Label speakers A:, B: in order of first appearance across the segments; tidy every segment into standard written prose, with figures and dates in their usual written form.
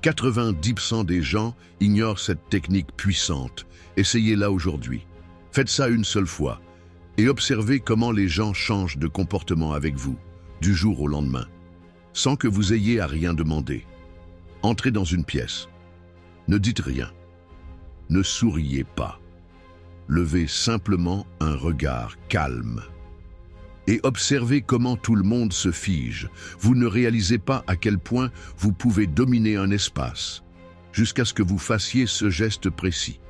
A: 90% des gens ignorent cette technique puissante. Essayez-la aujourd'hui. Faites ça une seule fois et observez comment les gens changent de comportement avec vous, du jour au lendemain, sans que vous ayez à rien demander. Entrez dans une pièce. Ne dites rien. Ne souriez pas. Levez simplement un regard calme. Et observez comment tout le monde se fige. Vous ne réalisez pas à quel point vous pouvez dominer un espace, jusqu'à ce que vous fassiez ce geste précis.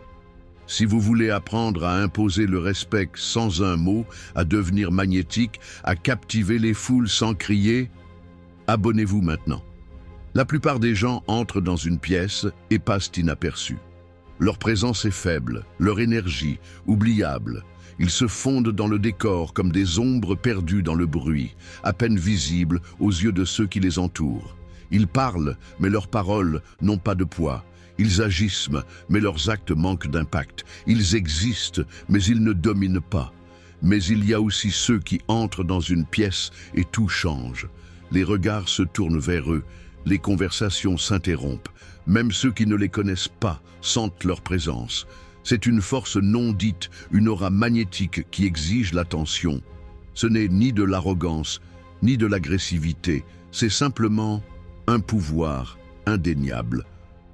A: Si vous voulez apprendre à imposer le respect sans un mot, à devenir magnétique, à captiver les foules sans crier, abonnez-vous maintenant. La plupart des gens entrent dans une pièce et passent inaperçus. Leur présence est faible, leur énergie oubliable. Ils se fondent dans le décor comme des ombres perdues dans le bruit, à peine visibles aux yeux de ceux qui les entourent. Ils parlent, mais leurs paroles n'ont pas de poids. Ils agissent, mais leurs actes manquent d'impact. Ils existent, mais ils ne dominent pas. Mais il y a aussi ceux qui entrent dans une pièce et tout change. Les regards se tournent vers eux, les conversations s'interrompent. Même ceux qui ne les connaissent pas sentent leur présence. C'est une force non dite, une aura magnétique qui exige l'attention. Ce n'est ni de l'arrogance, ni de l'agressivité, c'est simplement un pouvoir indéniable.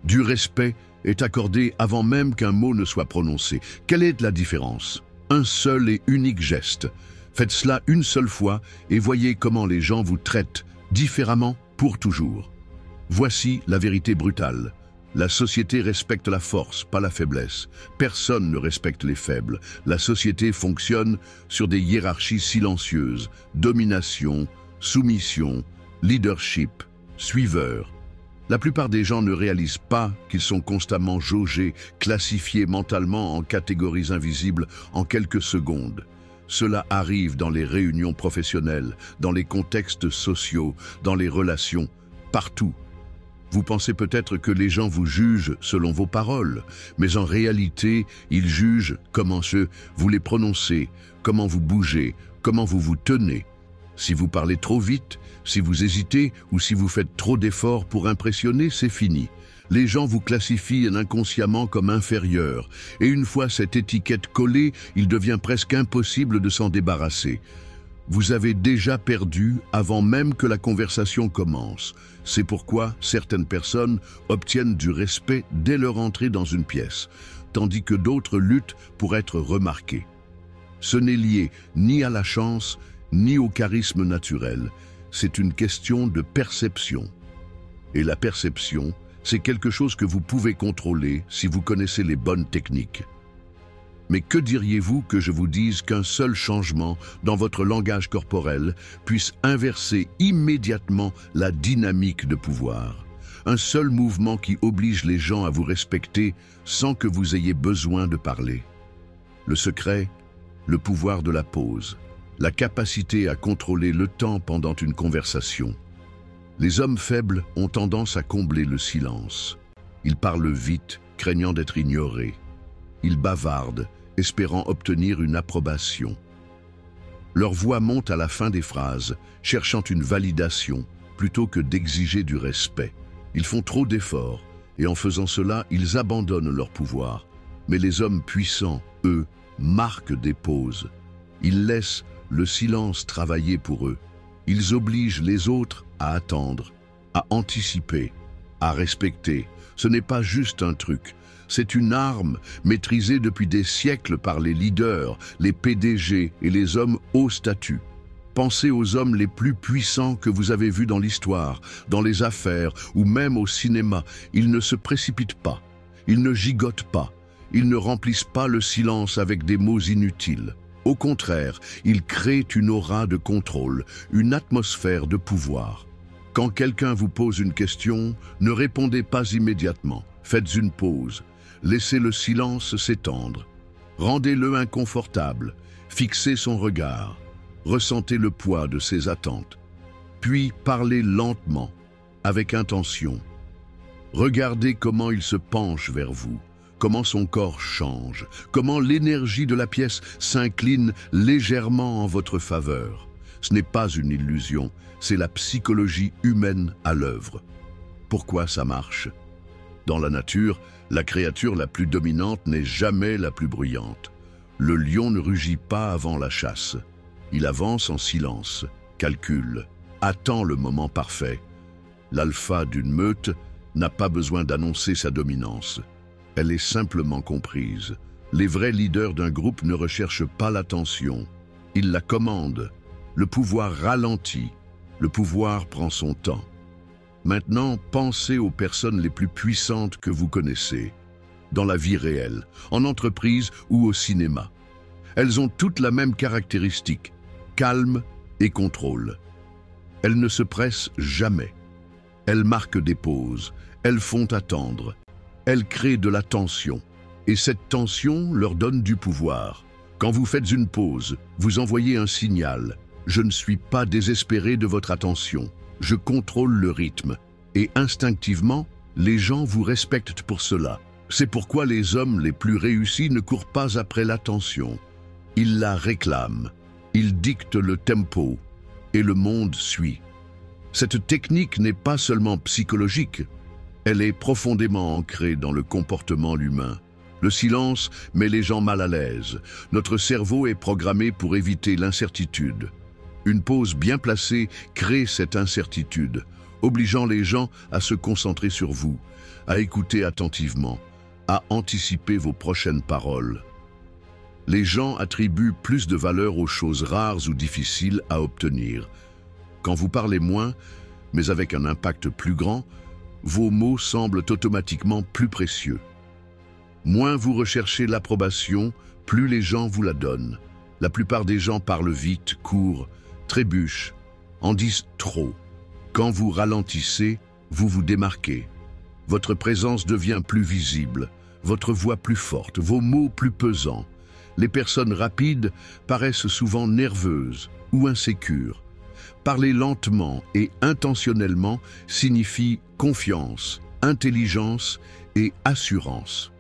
A: Du respect est accordé avant même qu'un mot ne soit prononcé. Quelle est la différence? Un seul et unique geste. Faites cela une seule fois et voyez comment les gens vous traitent différemment pour toujours. Voici la vérité brutale. La société respecte la force, pas la faiblesse. Personne ne respecte les faibles. La société fonctionne sur des hiérarchies silencieuses. Domination, soumission, leadership, suiveur. La plupart des gens ne réalisent pas qu'ils sont constamment jaugés, classifiés mentalement en catégories invisibles en quelques secondes. Cela arrive dans les réunions professionnelles, dans les contextes sociaux, dans les relations, partout. Vous pensez peut-être que les gens vous jugent selon vos paroles, mais en réalité, ils jugent comment vous les prononcez, comment vous bougez, comment vous vous tenez. Si vous parlez trop vite, si vous hésitez ou si vous faites trop d'efforts pour impressionner, c'est fini. Les gens vous classifient inconsciemment comme inférieur, et une fois cette étiquette collée, il devient presque impossible de s'en débarrasser. Vous avez déjà perdu avant même que la conversation commence. C'est pourquoi certaines personnes obtiennent du respect dès leur entrée dans une pièce, tandis que d'autres luttent pour être remarquées. Ce n'est lié ni à la chance, ni au charisme naturel. C'est une question de perception. Et la perception, c'est quelque chose que vous pouvez contrôler si vous connaissez les bonnes techniques. Mais que diriez-vous que je vous dise qu'un seul changement dans votre langage corporel puisse inverser immédiatement la dynamique de pouvoir? Un seul mouvement qui oblige les gens à vous respecter sans que vous ayez besoin de parler. Le secret, le pouvoir de la pause, la capacité à contrôler le temps pendant une conversation. Les hommes faibles ont tendance à combler le silence. Ils parlent vite, craignant d'être ignorés. Ils bavardent, espérant obtenir une approbation. Leur voix monte à la fin des phrases, cherchant une validation, plutôt que d'exiger du respect. Ils font trop d'efforts, et en faisant cela, ils abandonnent leur pouvoir. Mais les hommes puissants, eux, marquent des pauses. Ils laissent le silence travailler pour eux. Ils obligent les autres à attendre, à anticiper, à respecter. Ce n'est pas juste un truc. C'est une arme maîtrisée depuis des siècles par les leaders, les PDG et les hommes haut statut. Pensez aux hommes les plus puissants que vous avez vus dans l'histoire, dans les affaires ou même au cinéma. Ils ne se précipitent pas, ils ne gigotent pas, ils ne remplissent pas le silence avec des mots inutiles. Au contraire, ils créent une aura de contrôle, une atmosphère de pouvoir. Quand quelqu'un vous pose une question, ne répondez pas immédiatement. Faites une pause. Laissez le silence s'étendre. Rendez-le inconfortable. Fixez son regard. Ressentez le poids de ses attentes. Puis parlez lentement, avec intention. Regardez comment il se penche vers vous, comment son corps change, comment l'énergie de la pièce s'incline légèrement en votre faveur. Ce n'est pas une illusion, c'est la psychologie humaine à l'œuvre. Pourquoi ça marche? Dans la nature, la créature la plus dominante n'est jamais la plus bruyante. Le lion ne rugit pas avant la chasse. Il avance en silence, calcule, attend le moment parfait. L'alpha d'une meute n'a pas besoin d'annoncer sa dominance. Elle est simplement comprise. Les vrais leaders d'un groupe ne recherchent pas l'attention. Ils la commandent. Le pouvoir ralentit. Le pouvoir prend son temps. Maintenant, pensez aux personnes les plus puissantes que vous connaissez, dans la vie réelle, en entreprise ou au cinéma. Elles ont toutes la même caractéristique, calme et contrôle. Elles ne se pressent jamais. Elles marquent des pauses, elles font attendre. Elles créent de la tension. Et cette tension leur donne du pouvoir. Quand vous faites une pause, vous envoyez un signal. Je ne suis pas désespéré de votre attention. Je contrôle le rythme. Et instinctivement, les gens vous respectent pour cela. C'est pourquoi les hommes les plus réussis ne courent pas après l'attention. Ils la réclament. Ils dictent le tempo. Et le monde suit. Cette technique n'est pas seulement psychologique. Elle est profondément ancrée dans le comportement humain. Le silence met les gens mal à l'aise. Notre cerveau est programmé pour éviter l'incertitude. Une pause bien placée crée cette incertitude, obligeant les gens à se concentrer sur vous, à écouter attentivement, à anticiper vos prochaines paroles. Les gens attribuent plus de valeur aux choses rares ou difficiles à obtenir. Quand vous parlez moins, mais avec un impact plus grand, vos mots semblent automatiquement plus précieux. Moins vous recherchez l'approbation, plus les gens vous la donnent. La plupart des gens parlent vite, courent, trébuchent, en disent trop. Quand vous ralentissez, vous vous démarquez. Votre présence devient plus visible, votre voix plus forte, vos mots plus pesants. Les personnes rapides paraissent souvent nerveuses ou insécures. Parler lentement et intentionnellement signifie confiance, intelligence et assurance.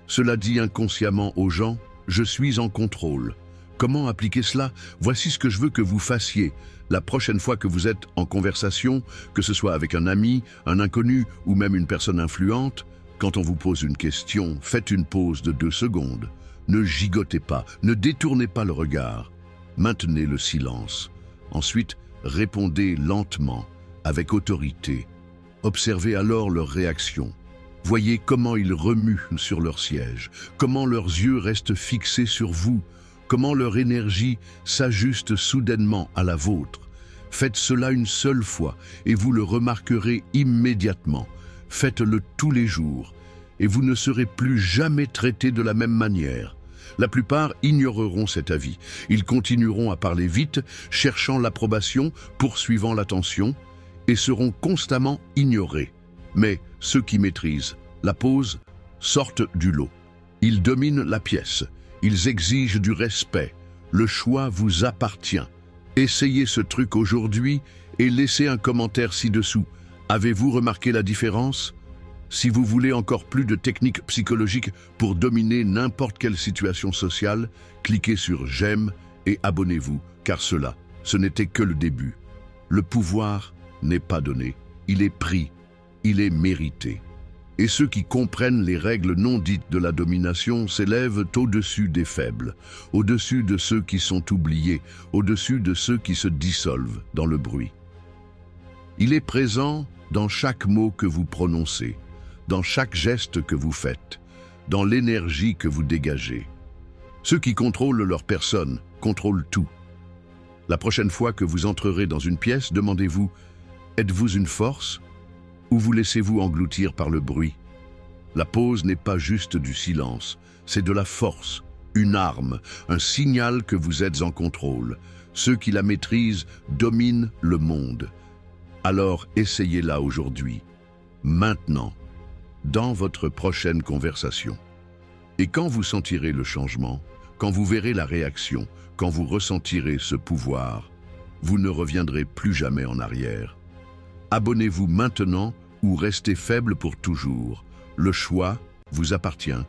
A: Cela dit inconsciemment aux gens « je suis en contrôle ». Comment appliquer cela? Voici ce que je veux que vous fassiez. La prochaine fois que vous êtes en conversation, que ce soit avec un ami, un inconnu ou même une personne influente, quand on vous pose une question, faites une pause de 2 secondes. Ne gigotez pas, ne détournez pas le regard. Maintenez le silence. Ensuite, répondez lentement, avec autorité. Observez alors leurs réactions. Voyez comment ils remuent sur leur siège, comment leurs yeux restent fixés sur vous, comment leur énergie s'ajuste soudainement à la vôtre. Faites cela une seule fois et vous le remarquerez immédiatement. Faites-le tous les jours et vous ne serez plus jamais traité de la même manière. La plupart ignoreront cet avis. Ils continueront à parler vite, cherchant l'approbation, poursuivant l'attention, et seront constamment ignorés. Mais ceux qui maîtrisent la pause sortent du lot. Ils dominent la pièce. Ils exigent du respect. Le choix vous appartient. Essayez ce truc aujourd'hui et laissez un commentaire ci-dessous. Avez-vous remarqué la différence? Si vous voulez encore plus de techniques psychologiques pour dominer n'importe quelle situation sociale, cliquez sur j'aime et abonnez-vous, car cela, ce n'était que le début. Le pouvoir n'est pas donné, il est pris, il est mérité. Et ceux qui comprennent les règles non dites de la domination s'élèvent au-dessus des faibles, au-dessus de ceux qui sont oubliés, au-dessus de ceux qui se dissolvent dans le bruit. Il est présent dans chaque mot que vous prononcez, dans chaque geste que vous faites, dans l'énergie que vous dégagez. Ceux qui contrôlent leur personne contrôlent tout. La prochaine fois que vous entrerez dans une pièce, demandez-vous « Êtes-vous une force ?» ou vous laissez-vous engloutir par le bruit? La pause n'est pas juste du silence, c'est de la force, une arme, un signal que vous êtes en contrôle. Ceux qui la maîtrisent dominent le monde. Alors essayez-la aujourd'hui, maintenant, dans votre prochaine conversation. Et quand vous sentirez le changement, quand vous verrez la réaction, quand vous ressentirez ce pouvoir, vous ne reviendrez plus jamais en arrière. Abonnez-vous maintenant ou restez faible pour toujours. Le choix vous appartient.